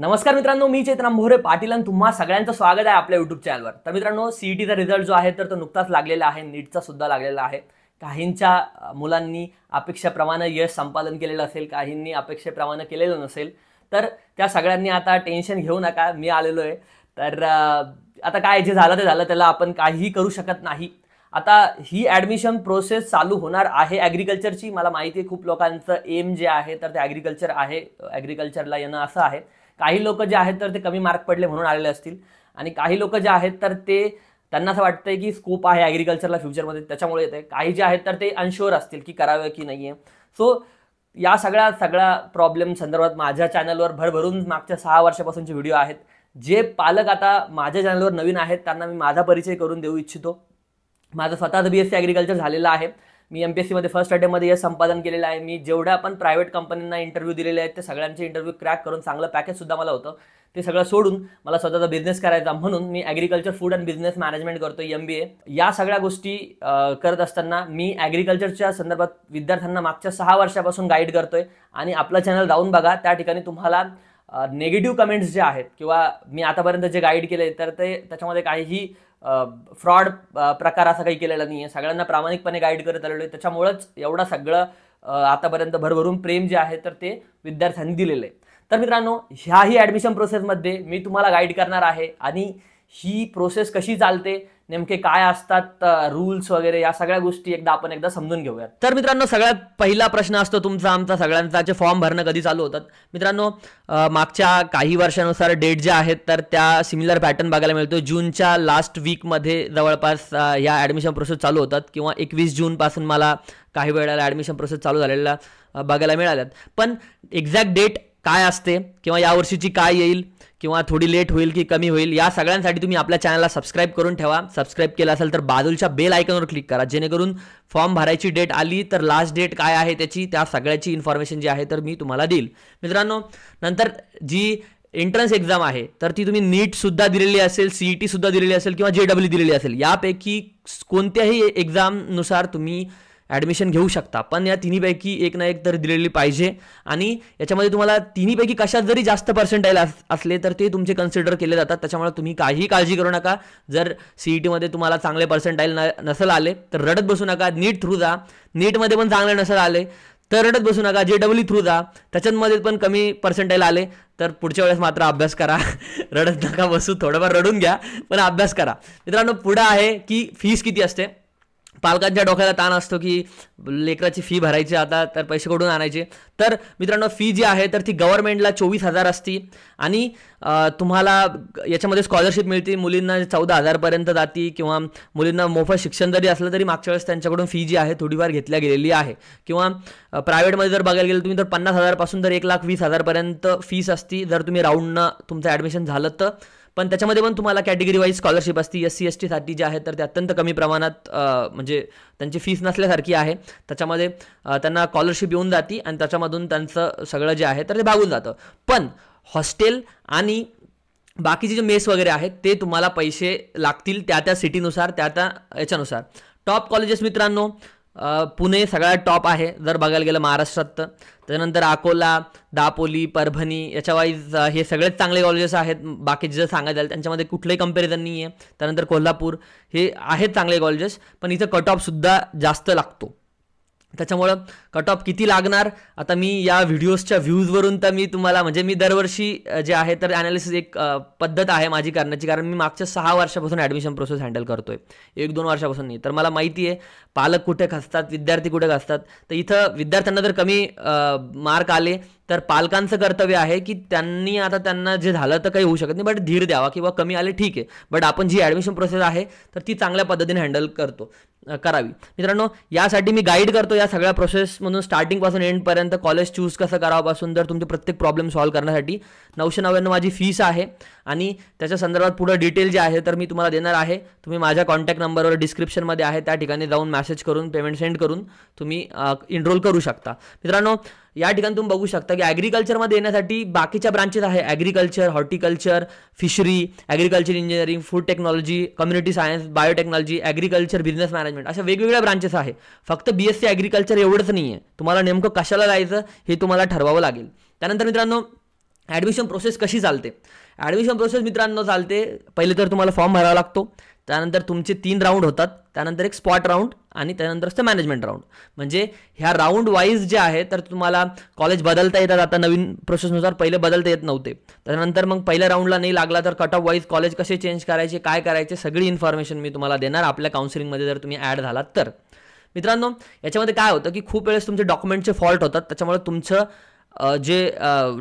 नमस्कार मित्रांनो, मी चेतन अंभोरे पाटील आणि तुम्हा सगळ्यांचं स्वागत आहे आपल्या यूट्यूब चॅनलवर। तर मित्रांनो, सीईटीचा रिझल्ट जो आहे तो नुकताच लागलेला आहे, नीटचा सुद्धा लागलेला आहे। काहींच्या मुलांनी अपेक्षेप्रमाणे यश संपादन केलेलं असेल, काहींनी अपेक्षेप्रमाणे केलेलं नसेल, तर त्या सगळ्यांनी आता टेन्शन घेऊ नका, मी आलेलो आहे। तर आता काय जे झालं ते झालं, त्याला आपण काहीही करू शकत नाही। आता ही ॲडमिशन प्रोसेस चालू होणार आहे ॲग्रिकल्चरची। मला माहिती आहे खूप लोकांचं एम जे आहे तर ते ॲग्रिकल्चर आहे, ॲग्रिकल्चरला येणं असं आहे। काही लोक जे आहेत तर ते कमी मार्क पडले म्हणून आलेले असतील, आणि काही लोक जे आहेत तर ते त्यांना असं वाटतंय की स्कोप आहे ॲग्रिकल्चरला फ्युचरमध्ये, त्याच्यामुळे येते। काही जे आहेत तर ते अनशुअर असतील की करावे की नाही आहे। सो या सगळ्या प्रॉब्लेम संदर्भात माझ्या चॅनलवर भरभरून मागच्या 6 वर्षापासूनचे व्हिडिओ आहेत। जे पालक आता माझ्या चॅनलवर नवीन आहेत त्यांना मी माझा परिचय करून देऊ इच्छितो। माझं स्वतःचं BSc ॲग्रिकल्चर झालेलं आहे। मी MPSC मध्ये फर्स्ट अटेम्प्टमध्ये यश संपादन केलेलं आहे। मी जेवढ्या पण प्रायव्हेट कंपनींना इंटरव्ह्यू दिलेले आहेत ते सगळ्यांचे इंटरव्ह्यू क्रॅक करून चांगलं पॅकेज सुद्धा मला होतं। ते सगळं सोडून मला स्वतःचा बिझनेस करायचा म्हणून मी agriculture food and business management करतोय, MBA। या सगळ्या गोष्टी करत असताना मी ॲग्रिकल्चरच्या संदर्भात विद्यार्थ्यांना मागच्या 6 वर्षापासून गाईड करतोय। आणि आपलं चॅनल जाऊन बघा, त्या ठिकाणी तुम्हाला नेगेटिव्ह कमेंट्स जे आहेत किंवा मी आतापर्यंत जे गाईड केले तर ते त्याच्यामध्ये काहीही फ्रॉड प्रकार असा काही केलेला नाही आहे। सगळ्यांना प्रामाणिकपणे गाईड करत आलेलो आहे, त्याच्यामुळेच एवढं सगळं आतापर्यंत भरभरून प्रेम जे आहे तर ते विद्यार्थ्यांनी दिलेलं आहे। तर मित्रांनो, ह्याही ॲडमिशन प्रोसेसमध्ये मी तुम्हाला गाईड करणार आहे, आणि ही प्रोसेस कशी चालते, नेमके काय असतात रूल्स वगैरे, या सगळ्या गोष्टी एकदा समजून घेऊयात। तर मित्रांनो, सगळ्यात पहिला प्रश्न असतो तुमचा आमचा सगळ्यांचा, फॉर्म भरणं कधी चालू होतात। मित्रांनो, मागच्या काही वर्षानुसार डेट ज्या आहेत तर त्या सिमिलर पॅटर्न बघायला मिळतो। जूनच्या लास्ट वीकमध्ये जवळपास या ॲडमिशन प्रोसेस चालू होतात, किंवा 21 जूनपासून मला काही वेळेला ॲडमिशन प्रोसेस चालू झालेला बघायला मिळाल्यात। पण एक्झॅक्ट डेट काय असते किंवा यावर्षीची काय येईल किंवा थोडी लेट होईल की कमी होईल, या सगळ्यांसाठी तुम्ही आपल्या चॅनलला सबस्क्राईब करून ठेवा। सबस्क्राईब केलं असेल तर बाजूच्या बेल आयकॉनवर क्लिक करा, जेणेकरून फॉर्म भरायची डेट आली तर लास्ट डेट काय आहे त्या सगळ्याची इन्फॉर्मेशन जी आहे तर मी तुम्हाला देईल। मित्रांनो, नंतर जी एंट्रन्स एक्झाम आहे तर ती तुम्ही नीट सुद्धा दिलेली असेल, CET सुद्धा दिलेली असेल किंवा JEE दिलेली असेल, यापैकी कोणत्याही एक्झामनुसार तुम्ही ॲडमिशन घेऊ शकता। पण या तिन्हीपैकी एक ना एक तर दिलेली पाहिजे, आणि याच्यामध्ये तुम्हाला तिन्हीपैकी कशात जरी जास्त पर्सेंटाईल असले तर ते तुमचे कन्सिडर केले जातात। त्याच्यामुळे तुम्ही काहीही काळजी करू नका। जर CETमध्ये तुम्हाला चांगले पर्सेंटाईल नसेल आले तर रडत बसू नका, नीट थ्रू जा। नीटमध्ये पण चांगले नसेल आले तर रडत बसू नका, JEE थ्रू जा। त्याच्यामध्ये पण कमी पर्सेंटाईल आले तर पुढच्या वेळेस मात्र अभ्यास करा, रडत नका बसू, थोडंफार रडून घ्या पण अभ्यास करा। मित्रांनो, पुढे आहे की फीस किती असते। पालकांच्या डोक्याला ताण असतो की लेकराची फी भरायची, आता तर पैसे कुठून आणायचे। तर मित्रांनो, फी जी आहे तर ती गव्हर्नमेंटला 24,000 असती, आणि तुम्हाला याच्यामध्ये स्कॉलरशिप मिळते। मुलींना 14,000 पर्यंत जाती, किंवा मुलींना मोफत शिक्षण जरी असलं तरी मागच्या वेळेस त्यांच्याकडून फी जी आहे थोडीफार घेतल्या गेलेली आहे। किंवा प्रायव्हेटमध्ये जर बघायला गेलं तुम्ही तर 50,000 पासून तर 1,20,000 पर्यंत फीस असती जर तुम्ही राऊंडनं तुमचं ॲडमिशन झालं तर। पण त्याच्यामध्ये पण तुम्हाला कॅटेगरी वाईज स्कॉलरशिप असते। SC ST साठी जे आहे तर ते अत्यंत कमी प्रमाणात म्हणजे त्यांची फीस नसल्यासारखी आहे, त्याच्यामध्ये त्यांना स्कॉलरशिप येऊन जाती आणि त्याच्यामधून त्यांचं सगळं जे आहे तर ते भागून जातं। पण हॉस्टेल आणि बाकीचे जे मेस वगैरे आहेत ते तुम्हाला पैसे लागतील त्या सिटीनुसार, त्या याच्यानुसार। टॉप कॉलेजेस मित्रांनो, पुणे सगळ्यात टॉप आहे जर बघायला गेलं महाराष्ट्रात तर। त्यानंतर अकोला, दापोली, परभणी, याच्या वाईज हे सगळेच चांगले कॉलेजेस आहेत। बाकीचे जर सांगायचं झालं त्यांच्यामध्ये कुठलंही कंपॅरिझन नाही आहे। त्यानंतर कोल्हापूर, हे आहेत चांगले कॉलेजेस, पण इथं कट ऑफ सुद्धा जास्त लागतो। त्याच्यामुळं कट ऑफ किती लागणार, आता मी या व्हिडिओजच्या व्ह्यूजवरून तर मी तुम्हाला, म्हणजे मी दरवर्षी जे आहे तर ॲनालिसिस एक पद्धत आहे माझी करण्याची, कारण मी मागच्या 6 वर्षापासून ॲडमिशन प्रोसेस हँडल करतोय, 1-2 वर्षापासून नाही। तर मला माहिती आहे पालक कुठे खचतात, विद्यार्थी कुठे खचतात। तर इथं विद्यार्थ्यांना जर कमी मार्क आले तर पालकांचं कर्तव्य आहे की त्यांना जे झालं तर काही होऊ शकत नाही, बट धीर द्यावा, किंवा कमी आले ठीक आहे, बट आपण जी ॲडमिशन प्रोसेस आहे तर ती चांगल्या पद्धतीने हँडल करावी। मित्रांनो, यासाठी मी गाईड करतो या सगळ्या प्रोसेसमधून स्टार्टिंगपासून एंडपर्यंत, कॉलेज चूज कसं करावापासून तर तुमचे प्रत्येक प्रॉब्लेम सॉल्व्ह करण्यासाठी। 999 माझी फीस आहे, आणि त्याच्या संदर्भात पुढे डिटेल जे आहे तर मी तुम्हाला देणार आहे। तुम्ही माझ्या कॉन्टॅक्ट नंबरवर डिस्क्रिप्शनमध्ये आहे त्या ठिकाणी जाऊन मेसेज करून पेमेंट सेंड करून तुम्ही एनरोल करू शकता। मित्रांनो, या ठिकाणी तुम्ही बघू शकता की ॲग्रिकल्चरमध्ये येण्यासाठी बाकीच्या ब्रांचेस आहे, agriculture, horticulture, fishery, agriculture engineering, food technology, community science, biotechnology, agriculture business management, अशा वेगवेगळ्या ब्रांचेस आहे। फक्त BSc ॲग्रिकल्चर एवढंच नाही आहे, तुम्हाला नेमकं कशाला जायचं हे तुम्हाला ठरवावं लागेल। त्यानंतर मित्रांनो, ॲडमिशन प्रोसेस कशी चालते? ॲडमिशन प्रोसेस मित्रांनो चालते, पहिले तर तुम्हाला फॉर्म भरावा लागतो, त्यानंतर तुमचे 3 राऊंड होतात, त्यानंतर एक स्पॉट राऊंड आणि त्यानंतर असतं मॅनेजमेंट राऊंड. म्हणजे ह्या राऊंड वाईज जे आहे तर तुम्हाला कॉलेज बदलता येतात. आता नवीन प्रोसेसनुसार पहिले बदलता येत नव्हते. त्यानंतर मग पहिल्या राऊंडला नाही लागला तर कट ऑफ वाईज कॉलेज कसे चेंज करायचे, काय करायचे, सगळी इन्फॉर्मेशन मी तुम्हाला देणार आपल्या काउन्सिलिंगमध्ये जर तुम्ही ॲड झालात तर. मित्रांनो याच्यामध्ये काय होतं की खूप वेळेस तुमचे डॉक्युमेंटचे फॉल्ट होतात, त्याच्यामुळे तुमचं जे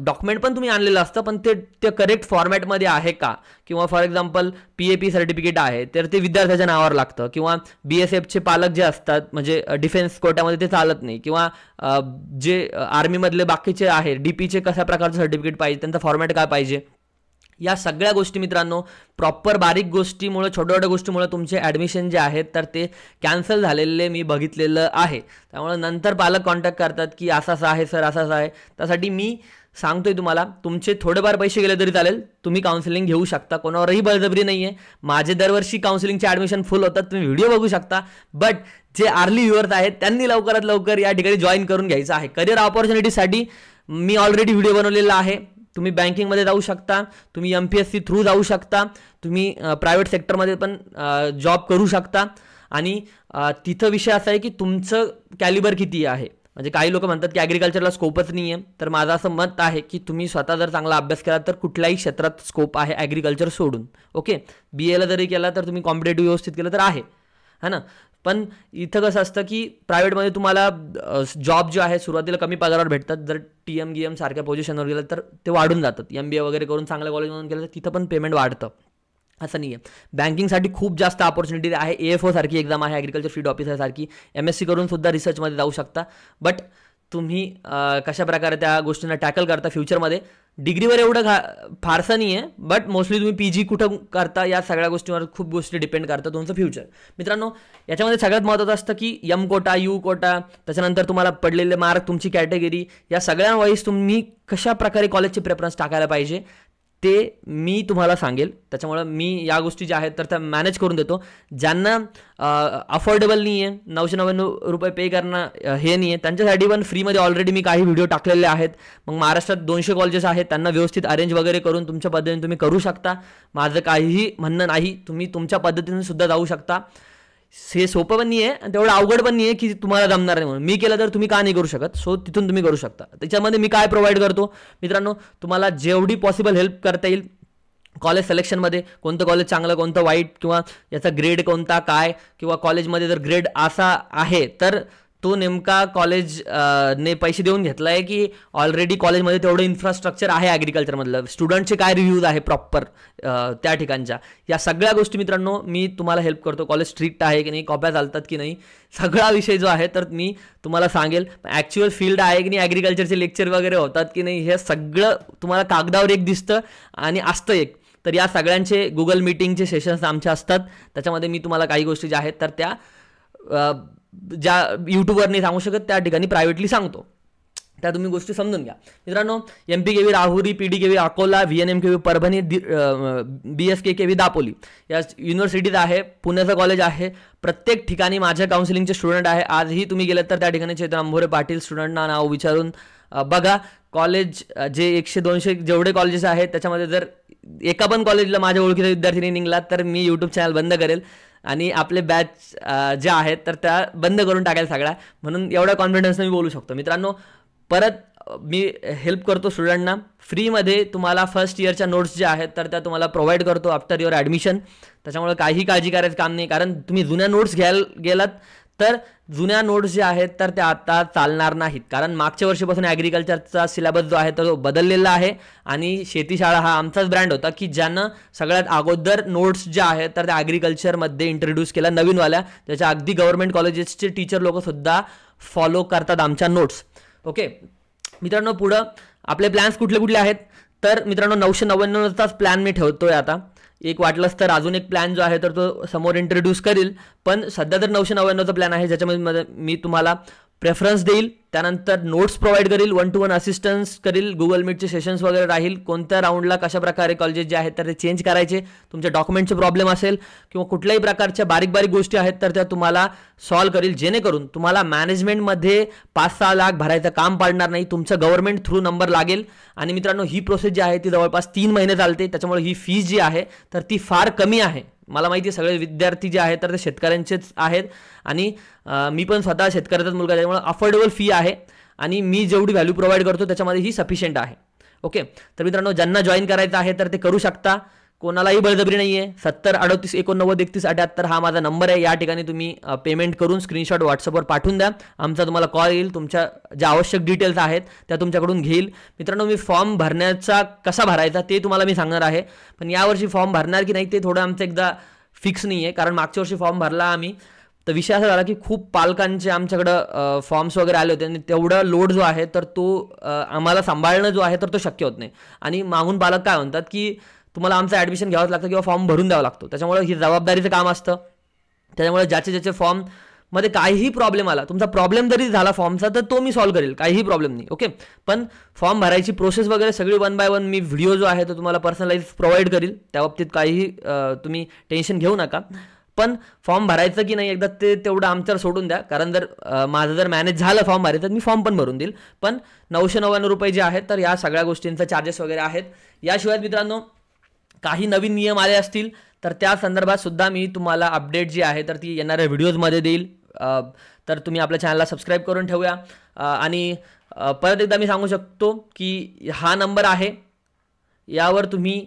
डॉक्युमेंट पण तुम्ही आणलेलं असतं पण ते करेक्ट फॉर्मॅटमध्ये आहे का, किंवा फॉर एक्झाम्पल PAP सर्टिफिकेट आहे तर ते विद्यार्थ्याच्या नावावर लागतं, किंवा BSFचे पालक जे असतात म्हणजे डिफेन्स कोट्यामध्ये ते चालत नाही, किंवा जे आर्मीमधले बाकीचे आहे DPचे कशा प्रकारचं सर्टिफिकेट पाहिजे, त्यांचा फॉर्मॅट काय पाहिजे, या सगळ्या गोष्टी मित्रांनो प्रॉपर बारीक गोष्टीमुळे, छोट्या छोट्या गोष्टीमुळे तुमचे ॲडमिशन जे आहेत तर ते कॅन्सल झालेले मी बघितलेलं आहे. त्यामुळे नंतर पालक कॉन्टॅक्ट करतात की असं आहे सर, असं आहे. त्यासाठी मी सांगतोय तुम्हाला, तुमचे थोडेफार पैसे गेले तरी चालेल, तुम्ही काउन्सिलिंग घेऊ शकता, कोणावरही बळजबरी नाही आहे. माझे दरवर्षी काउन्सिलिंगचे ॲडमिशन फुल होतात, तुम्ही व्हिडिओ बघू शकता. बट जे अर्ली व्ह्युअर्स आहेत त्यांनी लवकरात लवकर या ठिकाणी जॉईन करून घ्यायचं आहे. करिअर ऑपॉर्च्युनिटीसाठी मी ऑलरेडी व्हिडिओ बनवलेला आहे. तुम्ही बँकिंगमध्ये जाऊ शकता, तुम्ही MPSC थ्रू जाऊ शकता, तुम्ही प्रायव्हेट सेक्टरमध्ये पण जॉब करू शकता. आणि तिथं विषय असा आहे की तुमचं कॅलिबर किती आहे. म्हणजे काही लोक म्हणतात की ॲग्रिकल्चरला स्कोपच नाही आहे, तर माझं असं मत आहे की तुम्ही स्वतः जर चांगला अभ्यास केला तर कुठल्याही क्षेत्रात स्कोप आहे ॲग्रिकल्चर सोडून. ओके, BA ला जरी केला तर तुम्ही कॉम्पिटेटिव्ह व्यवस्थित केलं तर आहे ना. पण इथं कसं असतं की प्रायव्हेटमध्ये तुम्हाला जॉब जे आहे सुरुवातीला कमी पगारावर भेटतात. जर TM सारख्या पोझिशनवर गेलं तर ते वाढून जातात. MBA वगैरे करून चांगल्या कॉलेजमधून गेलं तर तिथं पण पेमेंट वाढतं, असं नाही आहे. बँकिंगसाठी खूप जास्त ऑपॉर्च्युनिटी आहे. AFO सारखी एक्झाम आहे, ॲग्रिकल्चर फील्ड ऑफिसर सारखी. MSc करून सुद्धा रिसर्चमध्ये जाऊ शकता. बट तुम्ही कशा प्रकारे त्या गोष्टींना टॅकल करता फ्युचरमध्ये, डिग्रीवर एवढं फारसं नाही आहे. बट मोस्टली तुम्ही PG कुठं करता या सगळ्या गोष्टींवर खूप गोष्टी डिपेंड करतात तुमचं फ्युचर. मित्रांनो याच्यामध्ये सगळ्यात महत्त्वाचं असतं की M कोटा, U कोटा, त्याच्यानंतर तुम्हाला पडलेले मार्क, तुमची कॅटेगरी, या सगळ्यांवाईज तुम्ही कशा प्रकारे कॉलेजचे प्रेफरन्स टाकायला पाहिजे ते मी तुम्हाला सांगेल. त्याच्यामुळं मी या गोष्टी ज्या आहेत तर त्या मॅनेज करून देतो. ज्यांना अफोर्डेबल नाही आहे, 999 रुपये पे करणं हे नाही आहे, त्यांच्यासाठी पण फ्रीमध्ये ऑलरेडी मी काही व्हिडिओ टाकलेले आहेत. मग महाराष्ट्रात 200 कॉलेजेस आहेत, त्यांना व्यवस्थित अरेंज वगैरे करून तुमच्या पद्धतीने तुम्ही करू शकता. माझं काहीही म्हणणं नाही, तुम्ही तुमच्या पद्धतीने सुद्धा जाऊ शकता. हे सोपं पण नाही आहे आणि तेवढं अवघड पण नाही आहे की तुम्हाला जमणार नाही म्हणून. मी केलं तर तुम्ही का नाही करू शकत, सो तिथून तुम्ही करू शकता. त्याच्यामध्ये मी काय प्रोव्हाइड करतो मित्रांनो, तुम्हाला जेवढी पॉसिबल हेल्प करता येईल कॉलेज सिलेक्शनमध्ये, कोणतं कॉलेज चांगलं कोणतं वाईट, किंवा याचा ग्रेड कोणता काय, किंवा कॉलेजमध्ये जर ग्रेड असा आहे तर तो नेमका कॉलेज ने पैसे देऊन घेतला आहे की ऑलरेडी कॉलेजमध्ये तेवढं इन्फ्रास्ट्रक्चर आहे ॲग्रिकल्चरमधलं, स्टुडंटचे काय रिव्ह्यूज आहे प्रॉपर त्या ठिकाणच्या, या सगळ्या गोष्टी मित्रांनो मी तुम्हाला हेल्प करतो. कॉलेज स्ट्रिक्ट आहे की नाही, कॉप्या चालतात की नाही, सगळा विषय जो आहे तर मी तुम्हाला सांगेल. ॲक्च्युअल फील्ड आहे की नाही, ॲग्रिकल्चरचे लेक्चर वगैरे होतात की नाही, हे सगळं तुम्हाला कागदावर एक दिसतं आणि असतं एक. तर या सगळ्यांचे गुगल मीटिंगचे सेशन्स आमचे असतात, त्याच्यामध्ये मी तुम्हाला काही गोष्टी ज्या आहेत तर त्या ज्या यूट्यूबवर नाही सांगू शकत त्या ठिकाणी प्रायव्हेटली सांगतो, त्या तुम्ही गोष्टी समजून घ्या. मित्रांनो MPKV Rahuri, PDKV Akola, VNMKV Parbhani, BSKKV Dapoli या युनिव्हर्सिटीज आहे. पुण्याचं कॉलेज आहे. प्रत्येक ठिकाणी माझ्या काउन्सिलिंगचे स्टुडंट आहे. आजही तुम्ही गेलात तर त्या ठिकाणी चेतन अंभोरे पाटील स्टुडंटना नाव विचारून बघा. कॉलेज जे 100-200 जेवढे कॉलेजेस आहेत त्याच्यामध्ये जर एका पण कॉलेजला माझ्या ओळखीचा विद्यार्थी निघाला तर मी यूट्यूब चॅनल बंद करेल आणि आपले बॅच ज्या आहेत तर त्या बंद करून टाकायला सगळ्या. म्हणून एवढ्या कॉन्फिडन्सने मी बोलू शकतो. मित्रांनो परत मी हेल्प करतो स्टुडंटना फ्रीमध्ये. तुम्हाला फर्स्ट इयरच्या नोट्स ज्या आहेत तर त्या तुम्हाला प्रोव्हाइड करतो आफ्टर युअर ॲडमिशन. त्याच्यामुळे काही काळजी करायचं काम नाही, कारण तुम्ही जुन्या नोट्स घ्यायला गेलात तर जुन्या नोट्स ज्या आहेत तर त्या आता चालणार नाहीत, कारण मागच्या वर्षीपासून ॲग्रिकल्चरचा सिलेबस जो आहे तो बदललेला आहे. आणि शेतीशाळा हा आमचाच ब्रँड होता की ज्यानं सगळ्यात अगोदर नोट्स ज्या आहेत तर त्या ॲग्रिकल्चरमध्ये इंट्रोड्यूस केल्या नवीनवाल्या. त्याच्या अगदी गव्हर्नमेंट कॉलेजेसचे टीचर लोकसुद्धा फॉलो करतात आमच्या नोट्स. ओके मित्रांनो, पुढं आपले प्लॅन्स कुठले कुठले आहेत तर मित्रांनो 999चाच प्लॅन मी ठेवतोय आता. एक वाटलंच तर अजून एक प्लॅन जो आहे तर तो समोर इंट्रोड्यूस करील, पण सध्या तर 999चा प्लॅन आहे ज्याच्यामध्ये मी तुम्हाला प्रेफरन्स देईल, त्यानंतर नोट्स प्रोव्हाइड करील, 1-to-1 असिस्टन्स करील, गुगल मीटचे सेशन्स वगैरे राहील, कोणत्या राऊंडला कशा प्रकारे कॉलेजेस जे आहेत तर ते चेंज करायचे, तुमच्या डॉक्युमेंटचे प्रॉब्लेम असेल किंवा कुठल्याही प्रकारच्या बारीक बारीक गोष्टी आहेत तर त्या तुम्हाला सॉल्व्ह करील, जेणेकरून तुम्हाला मॅनेजमेंटमध्ये 5-6 लाख भरायचं काम पडणार नाही, तुमचं गव्हर्नमेंट थ्रू नंबर लागेल. आणि मित्रांनो, ही प्रोसेस जी आहे ती जवळपास 3 महिने चालते, त्याच्यामुळे ही फीस जी आहे तर ती फार कमी आहे. मला माहिती आहे सगळे विद्यार्थी जे आहेत तर ते शेतकऱ्यांचेच आहेत आणि मी पण स्वतः शेतकऱ्याचाच मुलगा, त्यामुळे अफोर्डेबल फी आहे आणि मी जेवढी व्हॅल्यू प्रोव्हाइड करतो त्याच्यामध्ये ही सफिशियंट आहे. ओके, तर मित्रांनो, ज्यांना जॉईन करायचं आहे तर ते करू शकता, कोणालाही बळजबरी नाही आहे. 7038893178 हा माझा नंबर आहे. या ठिकाणी तुम्ही पेमेंट करून स्क्रीनशॉट व्हॉट्सअपवर पाठवून द्या, आमचा तुम्हाला कॉल येईल, तुमच्या ज्या आवश्यक डिटेल्स आहेत त्या तुमच्याकडून घेईल. मित्रांनो, मी फॉर्म भरण्याचा कसा भरायचा ते तुम्हाला मी सांगणार आहे, पण यावर्षी फॉर्म भरणार की नाही ते थोडं आमचं एकदा फिक्स नाही आहे, कारण मागच्या वर्षी फॉर्म भरला आम्ही, तर विषय असा झाला की खूप पालकांचे आमच्याकडं फॉर्म्स वगैरे आले होते आणि तेवढा लोड जो आहे तर तो आम्हाला सांभाळणं जो आहे तर तो शक्य होत नाही. आणि मागून पालक काय म्हणतात की तुम्हाला आमचं ॲडमिशन घ्यावंच लागतं किंवा फॉर्म भरून द्यावा लागतो, त्याच्यामुळे ही जबाबदारीचं काम असतं. त्याच्यामुळे ज्याचे फॉर्ममध्ये काहीही प्रॉब्लेम आला, तुमचा प्रॉब्लेम जरी झाला फॉर्मचा तर तो मी सॉल्व्ह करेल, काहीही प्रॉब्लेम नाही. ओके, पण फॉर्म भरायची प्रोसेस वगैरे सगळी 1 by 1 मी व्हिडिओ जो आहे तो तुम्हाला पर्सनलाइज प्रोव्हाइड करील, त्या बाबतीत काहीही तुम्ही टेन्शन घेऊ नका. पण फॉर्म भरायचं की नाही एकदा ते तेवढं आमच्यावर सोडून द्या, कारण माझं जर मॅनेज झालं फॉर्म भरायचं तर मी फॉर्म पण भरून देईल. पण 999 रुपये जे आहेत तर या सगळ्या गोष्टींचा चार्जेस वगैरे आहेत. याशिवाय मित्रांनो, काही नवीन नियम आले असतील तर त्या संदर्भात सुद्धा मी तुम्हाला अपडेट जी आहे तर ती येणाऱ्या व्हिडिओजमध्ये देईल. तर तुम्ही आपल्या चॅनलला सबस्क्राईब करून ठेवूया. आणि परत एकदा मी सांगू शकतो की हा नंबर आहे, यावर तुम्ही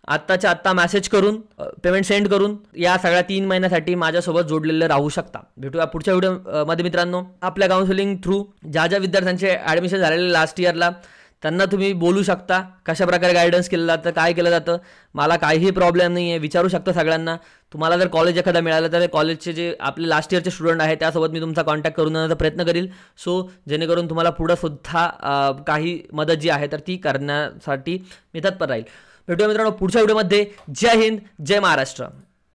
आत्ताच्या आत्ता मेसेज करून पेमेंट सेंड करून या सगळ्या 3 महिन्यासाठी माझ्यासोबत जोडलेले राहू शकता. भेटूया पुढच्या व्हिडिओमध्ये मित्रांनो. आपल्या काउन्सिलिंग थ्रू ज्या विद्यार्थ्यांचे ॲडमिशन झालेले लास्ट इयरला त्यांना तुम्ही बोलू शकता, कशा प्रकारे गायडन्स केलं जातं, काय केलं जातं. मला काहीही प्रॉब्लेम नाही आहे, विचारू शकता सगळ्यांना. तुम्हाला जर कॉलेज एखादा मिळालं तर कॉलेजचे जे आपले लास्ट इयरचे स्टुडंट आहेत त्यासोबत मी तुमचा कॉन्टॅक्ट करून देण्याचा प्रयत्न करील, सो जेणेकरून तुम्हाला पुढं सुद्धा काही मदत जी आहे तर ती करण्यासाठी मी तत्पर राहील. भेटूया मित्रांनो पुढच्या व्हिडिओमध्ये. जय हिंद, जय महाराष्ट्र.